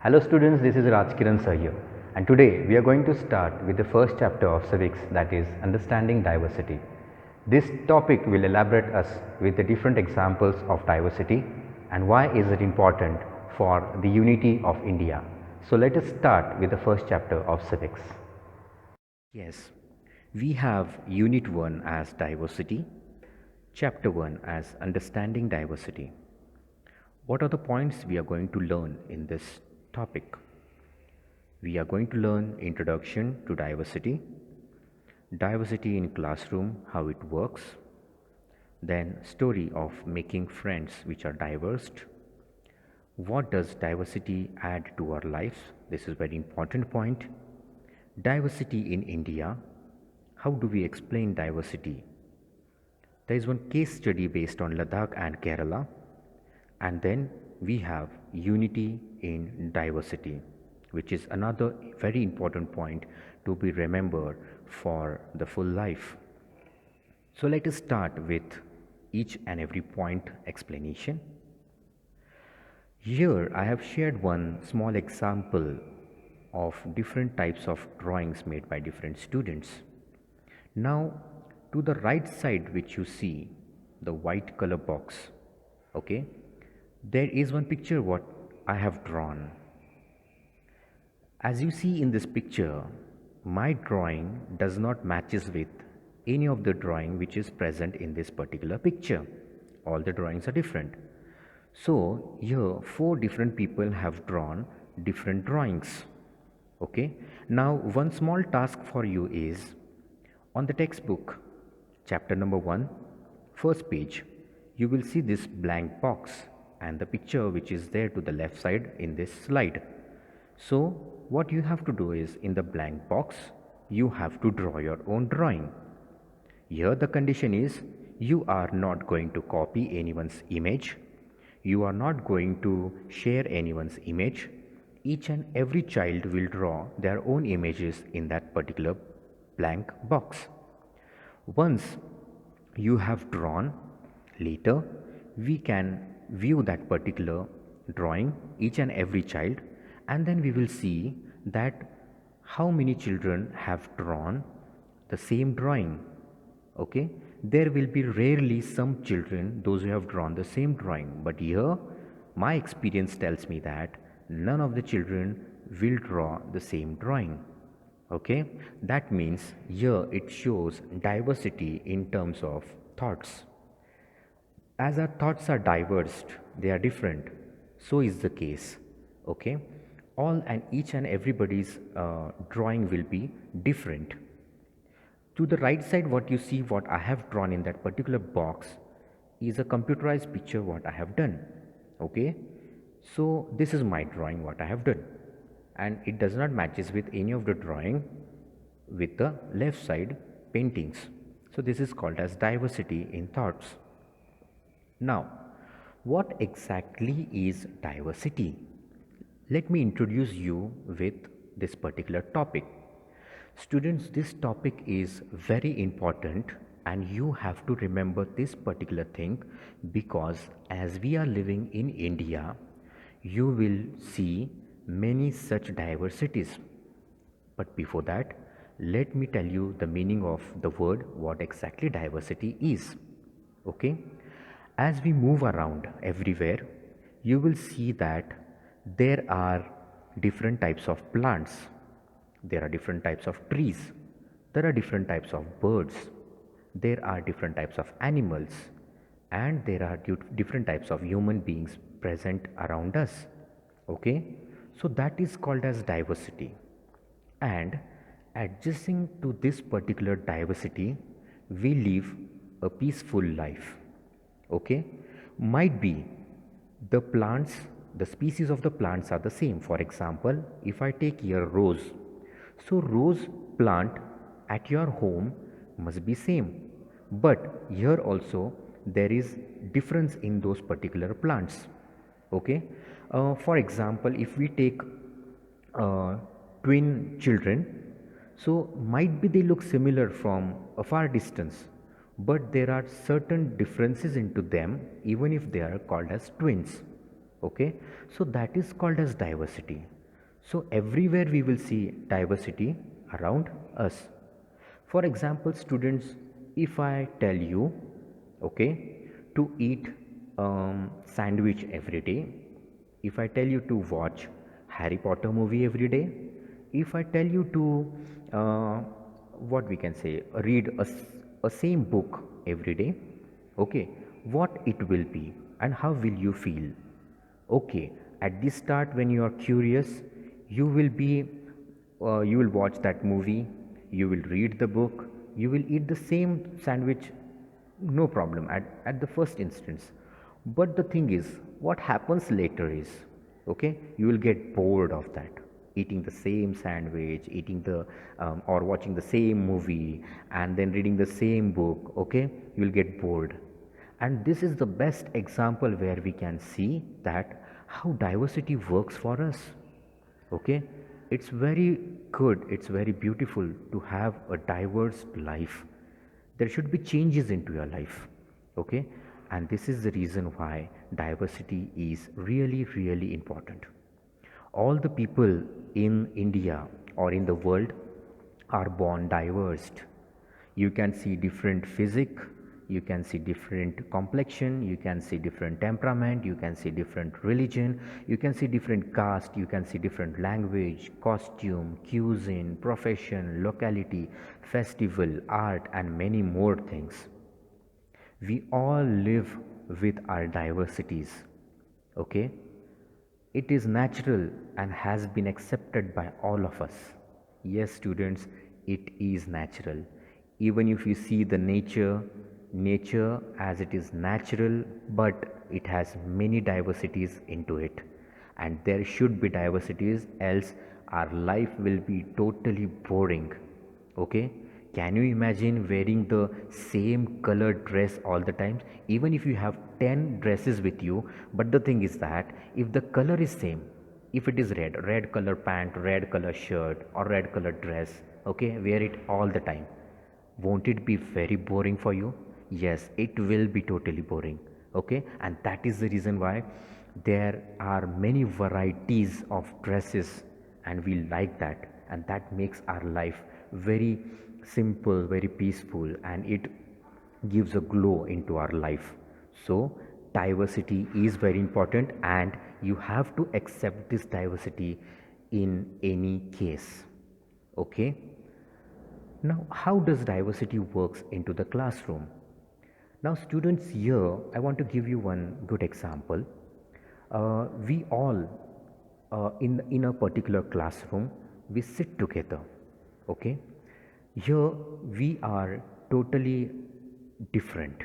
Hello students, this is Rajkiran Sir here, and today we are going to start with the first chapter of civics, that is understanding diversity. This topic will elaborate us with the different examples of diversity and why is it important for the unity of India. So let us start with the first chapter of civics. Yes, we have unit 1 as diversity, chapter 1 as understanding diversity. What are the points we are going to learn in this topic? We are going to learn introduction to diversity, diversity in classroom, how it works, then story of making friends which are diverse. What does diversity add to our lives? This is very important point. Diversity in India, how do we explain diversity? There is one case study based on Ladakh and Kerala, and then we have unity in diversity, which is another very important point to be remembered for the full life. So let us start with each and every point explanation. Here I have shared one small example of different types of drawings made by different students. Now to the right side, which you see the white color box, okay, there is one picture what I have drawn. As you see in this picture, my drawing does not matches with any of the drawing which is present in this particular picture. All the drawings are different. So here 4 different people have drawn different drawings. Okay. Now one small task for you is on the textbook, chapter number 1, first page, you will see this blank box and the picture which is there to the left side in this slide. So what you have to do is, in the blank box you have to draw your own drawing. Here the condition is you are not going to copy anyone's image, you are not going to share anyone's image. Each and every child will draw their own images in that particular blank box. Once you have drawn, later we can view that particular drawing, each and every child, and then we will see that how many children have drawn the same drawing. Okay, there will be rarely some children those who have drawn the same drawing, but here my experience tells me that none of the children will draw the same drawing. Okay, that means here it shows diversity in terms of thoughts. As our thoughts are diverse, they are different, so is the case. Okay, all and each and everybody's drawing will be different. To the right side, what you see, what I have drawn in that particular box is a computerized picture what I have done. Okay, so this is my drawing what I have done, and it does not matches with any of the drawing with the left side paintings. So this is called as diversity in thoughts. Now, what exactly is diversity? Let me introduce you with this particular topic. Students, this topic is very important and you have to remember this particular thing, because as we are living in India, you will see many such diversities. But before that, let me tell you the meaning of the word, what exactly diversity is. Okay, as we move around everywhere, you will see that there are different types of plants, there are different types of trees, there are different types of birds, there are different types of animals, and there are different types of human beings present around us. Okay, so that is called as diversity. And adjusting to this particular diversity, we live a peaceful life. Okay, might be the plants, the species of the plants are the same. For example, if I take here rose, so rose plant at your home must be same, but here also there is difference in those particular plants. Okay, for example, if we take twin children, so might be they look similar from a far distance, but there are certain differences into them even if they are called as twins. Okay, so that is called as diversity. So everywhere we will see diversity around us. For example, students, if I tell you, okay, to eat sandwich every day, if I tell you to watch Harry Potter movie every day, if I tell you to uh, what we can say, read a same book every day, okay, what it will be and how will you feel? Okay, at the start when you are curious, you will be you will watch that movie, you will read the book, you will eat the same sandwich, no problem at the first instance. But the thing is, what happens later is, okay, you will get bored of that, eating the same sandwich, eating the or watching the same movie and then reading the same book, okay, you will get bored. And this is the best example where we can see that how diversity works for us. Okay, it's very good, it's very beautiful to have a diverse life. There should be changes into your life. Okay, and this is the reason why diversity is really, really important. All the people in India or in the world are born diverse. You can see different physique, you can see different complexion, you can see different temperament, you can see different religion, you can see different caste, you can see different language, costume, cuisine, profession, locality, festival, art, and many more things. We all live with our diversities. Okay, it is natural and has been accepted by all of us. Yes, students, it is natural. Even if you see the nature as it is natural, but it has many diversities into it. And there should be diversities, else our life will be totally boring. Okay, can you imagine wearing the same colored dress all the time? Even if you have 10 dresses with you, but the thing is that if the color is same, if it is red color pant, red color shirt, or red color dress, okay, wear it all the time, won't it be very boring for you? Yes, it will be totally boring. Okay, and that is the reason why there are many varieties of dresses, and we like that, and that makes our life very simple, very peaceful, and it gives a glow into our life. So diversity is very important, and you have to accept this diversity in any case. Okay, now, how does diversity works into the classroom? Now, students, here I want to give you one good example. We all, in a particular classroom, we sit together. Okay, here we are totally different.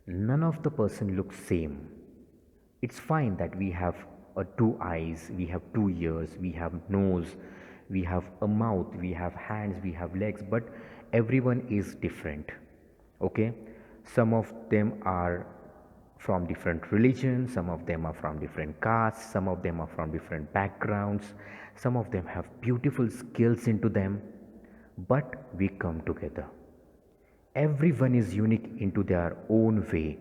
None of the person looks same. It's fine that we have two eyes, we have 2 ears, we have nose, we have a mouth, we have hands, we have legs, but everyone is different. Okay, some of them are from different religions, some of them are from different castes, some of them are from different backgrounds, some of them have beautiful skills into them, but we come together. Everyone is unique into their own way,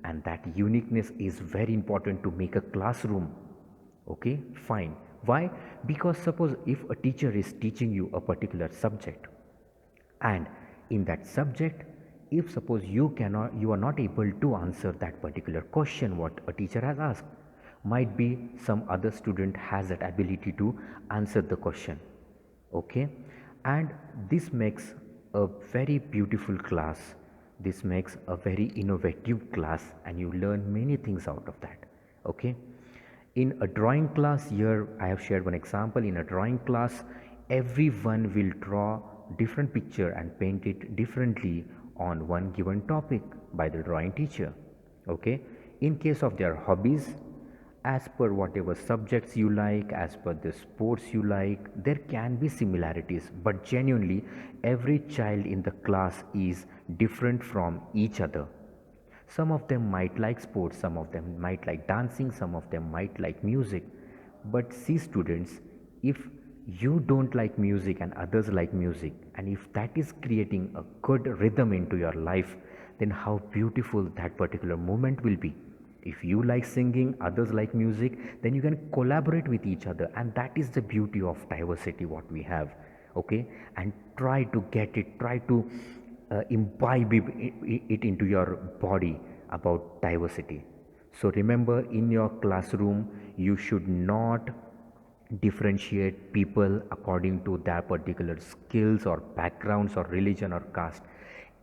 and that uniqueness is very important to make a classroom. Okay, fine. Why? Because suppose if a teacher is teaching you a particular subject, and in that subject, if suppose you are not able to answer that particular question what a teacher has asked, might be some other student has that ability to answer the question. Okay, and this makes a very beautiful class, this makes a very innovative class, and you learn many things out of that. Okay, in a drawing class, here I have shared one example. In a drawing class, everyone will draw different picture and paint it differently on one given topic by the drawing teacher. Okay, in case of their hobbies, as per whatever subjects you like, as per the sports you like, there can be similarities, but genuinely every child in the class is different from each other. Some of them might like sports, some of them might like dancing, some of them might like music. But see, students, if you don't like music and others like music, and if that is creating a good rhythm into your life, then how beautiful that particular moment will be. If you like singing, others like music, then you can collaborate with each other, and that is the beauty of diversity what we have. Okay, and try to get it, try to imbibe it into your body about diversity. So remember, in your classroom you should not differentiate people according to their particular skills or backgrounds or religion or caste.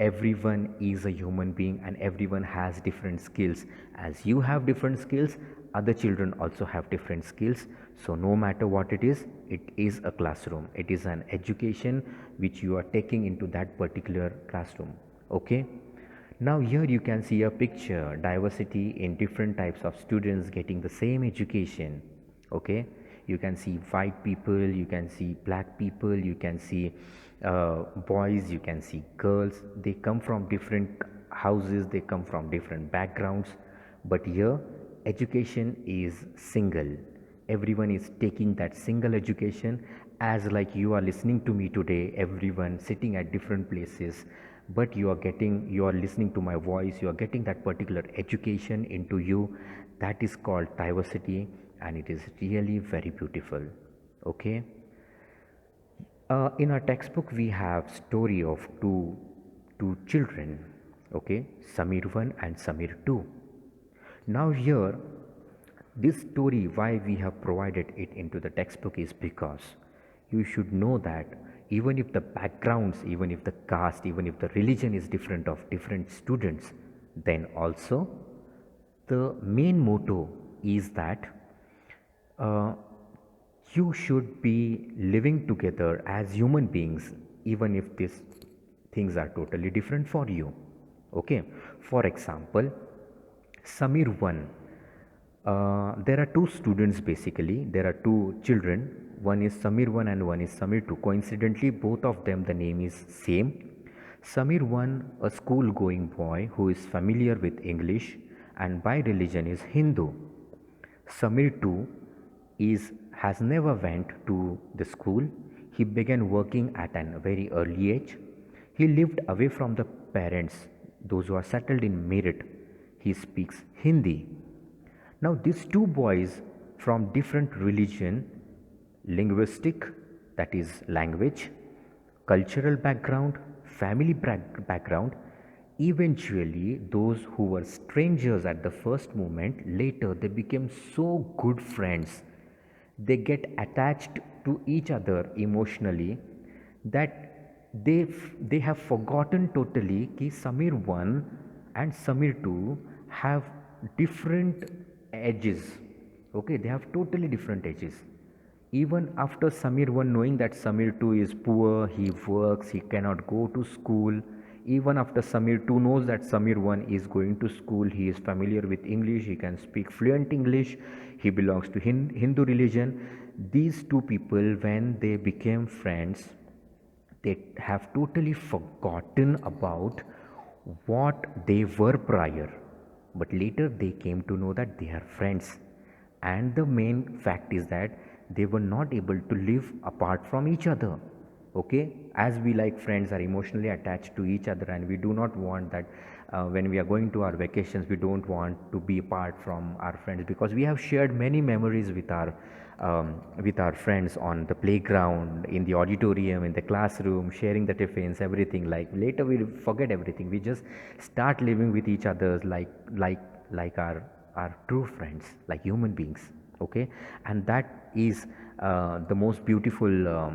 Everyone is a human being and everyone has different skills. As you have different skills, other children also have different skills. So no matter what it is a classroom, it is an education which you are taking into that particular classroom. Okay, now here you can see a picture, diversity in different types of students getting the same education. Okay, you can see white people, you can see black people, you can see boys, you can see girls. They come from different houses, they come from different backgrounds, but here education is single. Everyone is taking that single education, as like you are listening to me today, everyone sitting at different places, but you are listening to my voice, you are getting that particular education into you. That is called diversity, and it is really very beautiful. Okay, in our textbook we have story of two children. Okay, Samir 1 and Samir 2. Now here, this story, why we have provided it into the textbook, is because you should know that even if the backgrounds, even if the caste, even if the religion is different of different students, then also the main motto is that uh, you should be living together as human beings, even if these things are totally different for you. Okay, for example, Samir 1, there are two students, basically there are two children. One is Samir 1 and one is Samir 2. Coincidentally, both of them, the name is same. Samir 1, a school going boy who is familiar with English and by religion is Hindu. Samir 2 has never went to the school. He began working at a very early age. He lived away from the parents, those who are settled in Meerut. He speaks Hindi. Now these two boys from different religion, linguistic, that is language, cultural background, family background, eventually those who were strangers at the first moment, later they became so good friends. They get attached to each other emotionally that they have forgotten totally कि Samir 1 and Samir 2 have different edges. Okay, they have totally different edges. Even after Samir 1 knowing that Samir 2 is poor, he works, he cannot go to school, even after Samir 2 knows that Samir 1 is going to school, he is familiar with English, he can speak fluent English, he belongs to Hindu religion, these two people, when they became friends, they have totally forgotten about what they were prior. But later they came to know that they are friends. And the main fact is that they were not able to live apart from each other. Okay, as we like friends are emotionally attached to each other, and we do not want that when we are going to our vacations, we don't want to be apart from our friends, because we have shared many memories with our friends on the playground, in the auditorium, in the classroom, sharing the tiffins, everything. Like later we forget everything, we just start living with each other like our true friends, like human beings. Okay, and that is the most beautiful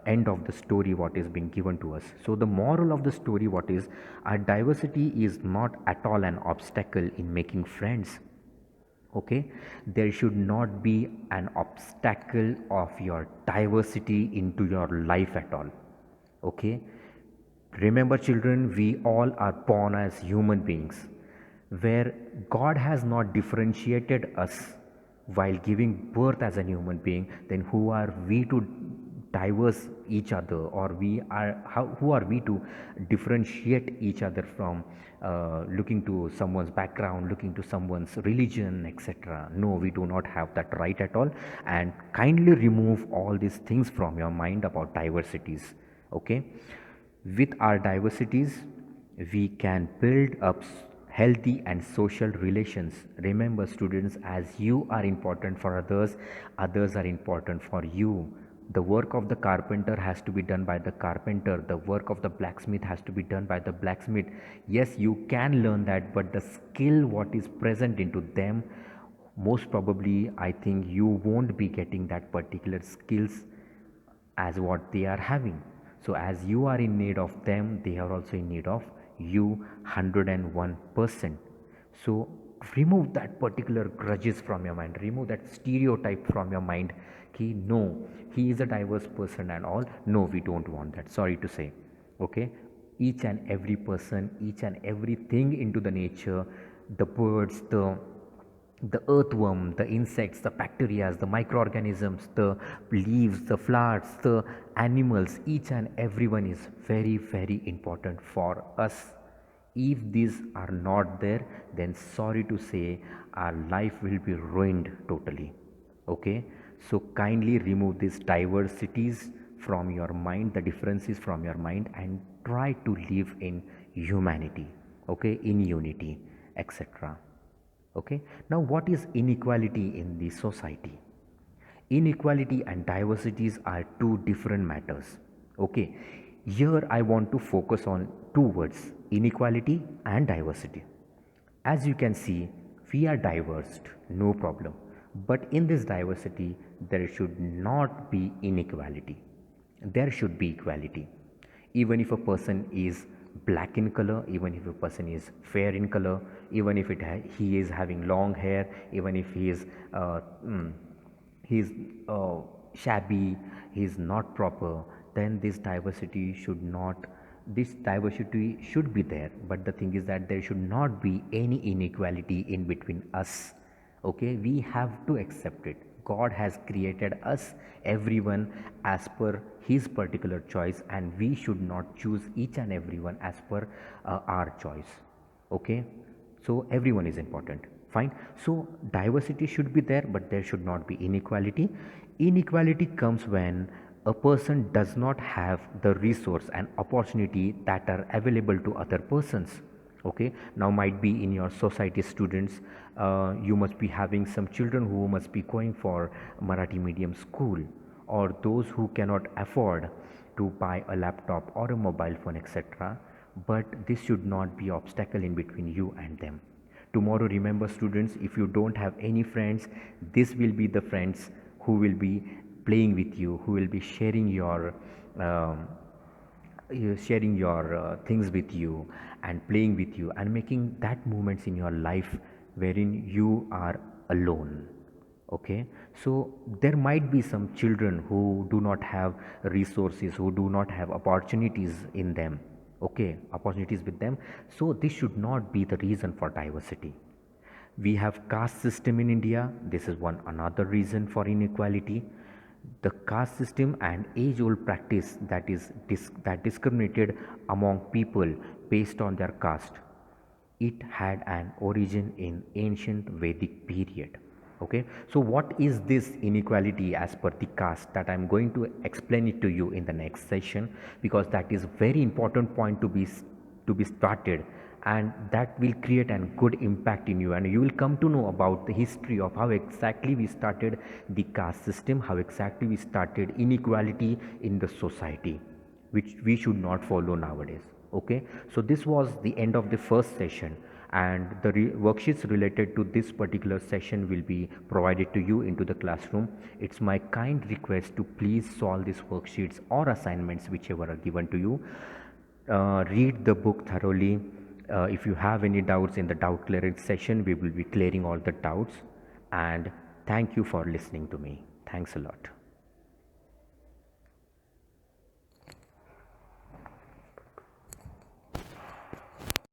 end of the story what is being given to us. So the moral of the story what is, our diversity is not at all an obstacle in making friends. Okay, there should not be an obstacle of your diversity into your life at all. Okay, remember children, we all are born as human beings, where God has not differentiated us while giving birth as a human being. Then who are we to diverse each other, or who are we to differentiate each other from looking to someone's background, looking to someone's religion, etc. No, we do not have that right at all. And kindly remove all these things from your mind about diversities. Okay, with our diversities we can build up healthy and social relations. Remember, students, as you are important for others, others are important for you. The work of the carpenter has to be done by the carpenter. The work of the blacksmith has to be done by the blacksmith. Yes, you can learn that, but the skill what is present into them, most probably I think you won't be getting that particular skills as what they are having. So as you are in need of them, they are also in need of you 101%. So remove that particular grudges from your mind, remove that stereotype from your mind. No, he is a diverse person and all. No, we don't want that, sorry to say. Okay, each and every person, each and everything into the nature, the birds, the earthworm, the insects, the bacteria, the microorganisms, the leaves, the flowers, the animals, each and everyone is very, very important for us. If these are not there, then sorry to say, our life will be ruined totally. Okay, so kindly remove these diversities from your mind, the differences from your mind, and try to live in humanity, okay, in unity, etc. Okay, now what is inequality in the society? Inequality and diversities are two different matters. Okay, here I want to focus on two words, inequality and diversity. As you can see, we are diverse, no problem. But in this diversity, there should not be inequality. There should be equality. Even if a person is black in color, even if a person is fair in color, even if he is having long hair, even if he is shabby, he is not proper, then this diversity should be there. But the thing is that there should not be any inequality in between us. Okay, we have to accept it. God has created us, everyone, as per his particular choice, and we should not choose each and everyone as per our choice. Okay, so everyone is important, fine. So diversity should be there, but there should not be inequality. Inequality comes when a person does not have the resource and opportunity that are available to other persons. Okay, now might be in your society, students, you must be having some children who must be going for Marathi medium school, or those who cannot afford to buy a laptop or a mobile phone, etc. But this should not be obstacle in between you and them. Tomorrow, remember, students, if you don't have any friends, this will be the friends who will be playing with you, who will be sharing your things with you and playing with you and making that moments in your life wherein you are alone. Okay, so there might be some children who do not have resources, who do not have opportunities in them, okay, opportunities with them. So this should not be the reason for diversity. We have caste system in India. This is one another reason for inequality. The caste system and age old practice that discriminated among people based on their caste, it had an origin in ancient Vedic period. Okay, so what is this inequality as per the caste, that I'm going to explain it to you in the next session, because that is very important point to be started, and that will create a good impact in you, and you will come to know about the history of how exactly we started the caste system, how exactly we started inequality in the society, which we should not follow nowadays. Okay, so this was the end of the first session, and the worksheets related to this particular session will be provided to you into the classroom. It's my kind request to please solve these worksheets or assignments whichever are given to you. Read the book thoroughly. If you have any doubts in the doubt clearing session, we will be clearing all the doubts. And thank you for listening to me. Thanks a lot.